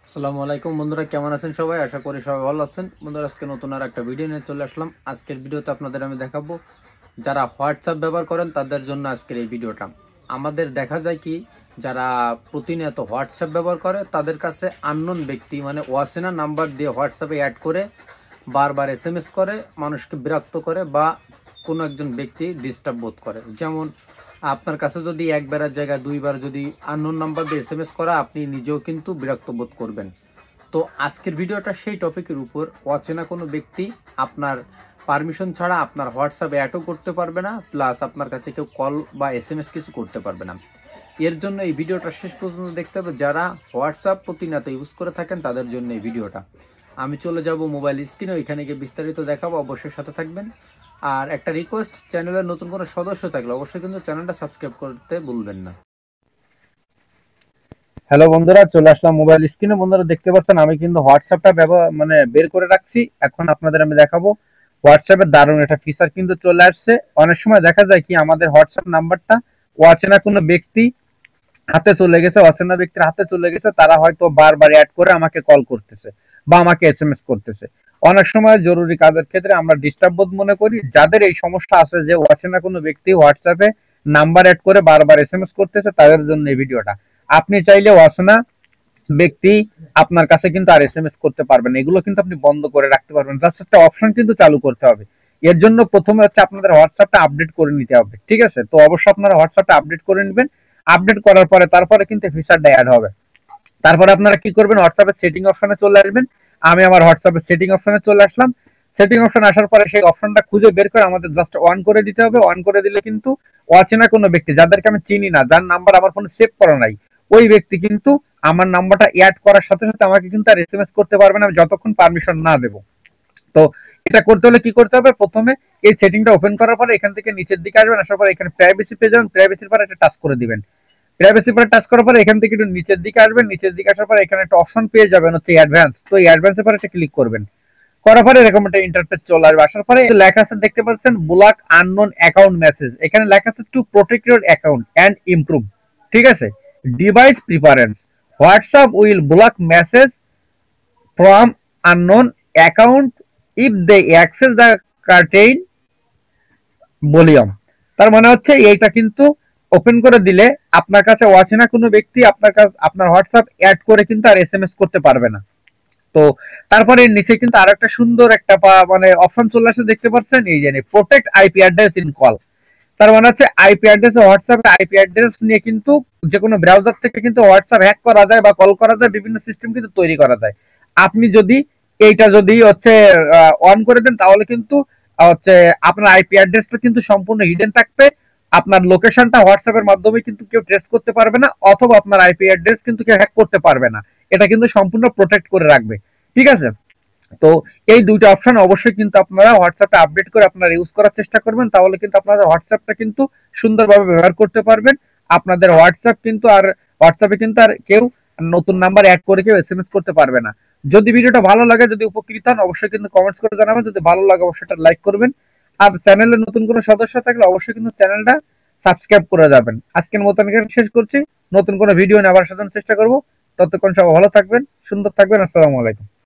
আসসালামু আলাইকুম বন্ধুরা, কেমন আছেন সবাই? আশা করি সবাই ভালো আছেন। বন্ধুরা, আজকে নতুন আর একটা ভিডিও নিয়ে চলে আসলাম। আজকের ভিডিওতে আপনাদের আমি দেখাবো যারা হোয়াটসঅ্যাপ ব্যবহার করেন তাদের জন্য আজকের এই ভিডিওটা। আমাদের দেখা যায় কি, যারা প্রতিনিয়ত হোয়াটসঅ্যাপ ব্যবহার করে তাদের কাছে আননোন ব্যক্তি মানে অচেনা নাম্বার দিয়ে হোয়াটসঅ্যাপে অ্যাড করে বারবার এসএমএস করে, মানুষকে বিরক্ত করে বা কোনো একজন ব্যক্তি ডিস্টার্ব বোধ করে। যেমন আপনার কাছে যদি একবারের জায়গায় দুইবার যদি আননোন নাম্বার দিয়ে এসএমএস করা, আপনি নিজেও কিন্তু বিরক্ত বোধ করবেন। তো আজকের ভিডিওটা সেই টপিকের উপর। অচেনা কোনো ব্যক্তি আপনার পারমিশন ছাড়া আপনার হোয়াটসঅ্যাপে অ্যাডও করতে পারবে না, প্লাস আপনার কাছে কেউ কল বা এসএমএস কিছু করতে পারবে না। এর জন্য এই ভিডিওটা শেষ পর্যন্ত দেখতে হবে। যারা হোয়াটসঅ্যাপ প্রতিনিয়ত ইউজ করে থাকেন তাদের জন্য এই ভিডিওটা। আমি চলে যাব মোবাইল স্ক্রিনে, ওইখানে গিয়ে বিস্তারিত দেখাবো, অবশ্যই সাথে থাকবেন। আর একটা রিকোয়েস্ট, চ্যানেলের নতুন কোনো সদস্য থাকলে অবশ্যই কিন্তু চ্যানেলটা সাবস্ক্রাইব করতে ভুলবেন না। হ্যালো বন্ধুরা, চলে আসলাম মোবাইল স্ক্রিনে। বন্ধুরা দেখতে পাচ্ছেন আমি কিন্তু হোয়াটসঅ্যাপটা ব্যবহার বের করে রাখছি। এখন আপনাদের আমি দেখাবো হোয়াটসঅ্যাপের দারুণ একটা ফিচার কিন্তু চলে আসছে। অনেক সময় দেখা যায় কি আমাদের হোয়াটসঅ্যাপ নাম্বারটা অচেনা কোনো ব্যক্তি হাতে চলে গেছে, অচেনা ব্যক্তির হাতে চলে গেছে, তারা হয়তো বারবার অ্যাড করে আমাকে কল করতেছে বা আমাকে এসএমএস করতেছে। অনেক সময় জরুরি কাজের ক্ষেত্রে আমরা ডিস্টার্ব বোধ মনে করি। যাদের এই সমস্যা আছে যে অচেনা কোনো ব্যক্তি হোয়াটসঅ্যাপে নাম্বার অ্যাড করে বারবার এসএমএস করতেছে, তাদের জন্য এই ভিডিওটা। আপনি চাইলে অচেনা ব্যক্তি আপনার কাছে কিন্তু আর এসএমএস করতে পারবেন না। এগুলো কিন্তু আপনি বন্ধ করে রাখতে পারবেন। জাস্ট একটা অপশন কিন্তু চালু করতে হবে। এর জন্য প্রথমে হচ্ছে আপনাদের হোয়াটসঅ্যাপটা আপডেট করে নিতে হবে, ঠিক আছে? তো অবশ্যই আপনারা হোয়াটসঅ্যাপটা আপডেট করে নেবেন। আপডেট করার পরে তারপরে কিন্তু ফিচারটা অ্যাড হবে। তারপরে আপনারা কি করবেন, হোয়াটসঅ্যাপের সেটিং অপশনে চলে আসবেন। আমি আমার হোয়াটসঅ্যাপের সেটিং অপশনে চলে আসলাম। সেটিং অপশন আসার পরে সেই অপশনটা খুঁজে বের করে আমাদের জাস্ট অন করে দিতে হবে। অন করে দিলে কিন্তু অচেনা কোনো ব্যক্তি, যাদেরকে আমি চিনি না, যার নাম্বার আমার ফোনে সেভ করা নাই, ওই ব্যক্তি কিন্তু আমার নাম্বারটা অ্যাড করার সাথে সাথে আমাকে কিন্তু আর এসএমএস করতে পারবে না যতক্ষণ পারমিশন না দেবো। তো এটা করতে হলে কি করতে হবে, প্রথমে এই সেটিংটা ওপেন করার পরে এখান থেকে নিচের দিকে আসবেন। আসার পরে এখানে প্রাইভেসি পেয়ে যাবেন। প্রাইভেসির পরে একটা টাচ করে দিবেন। প্রাইভেসি পরে টাচ করার পরে এখান থেকে একটু নিচের দিকে আসবেন। নিচের দিকে আসার পরে এখানে একটা অপশন পেয়ে যাবেন হচ্ছে অ্যাডভান্স। তো এই অ্যাডভান্সের পরে একটা ক্লিক করবেন। করার পরে এরকম একটা ইন্টারফেস চলে আসবে। আসার পরে লেখা আছে, দেখতে পাচ্ছেন ব্লক আননোন অ্যাকাউন্ট মেসেজ। এখানে লেখা আছে to protect your account and improve, ঠিক আছে? Device preference, WhatsApp will block message from unknown account if they access the certain volume. তার মানে হচ্ছে এইটা কিন্তু ওপেন করে দিলে আপনার কাছে অচেনা কোনো ব্যক্তি আপনার কাছে আপনার হোয়াটসঅ্যাপ অ্যাড করে কিন্তু আর এসএমএস করতে পারবে না। তো তারপরে নিচে কিন্তু আরো একটা সুন্দর একটা অপশন চলে আসে, দেখতে পাচ্ছেন, এই যে protect IP address in call. তার মানে হচ্ছে আইপি অ্যাড্রেস, হোয়াটসঅ্যাপে আইপি অ্যাড্রেস নিয়ে কিন্তু যে কোনো ব্রাউজার থেকে কিন্তু হোয়াটসঅ্যাপ হ্যাক করা যায় বা কল করা যায়, বিভিন্ন সিস্টেম কিন্তু তৈরি করা যায়। আপনি যদি এইটা যদি হচ্ছে অন করে দেন, তাহলে কিন্তু হচ্ছে আপনার আইপি অ্যাড্রেসটা কিন্তু সম্পূর্ণ হিডেন থাকবে। আপনার লোকেশনটা হোয়াটসঅ্যাপের মাধ্যমে কিন্তু কেউ ট্রেস করতে পারবে না, অথবা আপনার আইপি অ্যাড্রেস কিন্তু কেউ হ্যাক করতে পারবে না। এটা কিন্তু সম্পূর্ণ প্রোটেক্ট করে রাখবে, ঠিক আছে? তো এই দুইটা অপশন অবশ্যই কিন্তু আপনারা হোয়াটসঅ্যাপে আপডেট করে আপনারা ইউজ করার চেষ্টা করবেন। তাহলে কিন্তু আপনারা হোয়াটসঅ্যাপটা কিন্তু সুন্দরভাবে ব্যবহার করতে পারবেন। আপনাদের হোয়াটসঅ্যাপে কিন্তু আর কেউ নতুন নাম্বার অ্যাড করে কেউ এসএমএস করতে পারবে না। যদি ভিডিওটা ভালো লাগে, যদি উপকৃত হন, অবশ্যই কিন্তু কমেন্টস করে জানাবেন। যদি ভালো লাগে অবশ্যই একটা লাইক করবেন। আর চ্যানেলে নতুন কোনো সদস্য থাকলে অবশ্যই কিন্তু চ্যানেলটা সাবস্ক্রাইব করে যাবেন। আজকের মতন এখানে শেষ করছি। নতুন কোনো ভিডিও নিয়ে আবার সাজানোর চেষ্টা করব। ততক্ষণ সবাই ভালো থাকবেন, সুন্দর থাকবেন। আসসালামু আলাইকুম।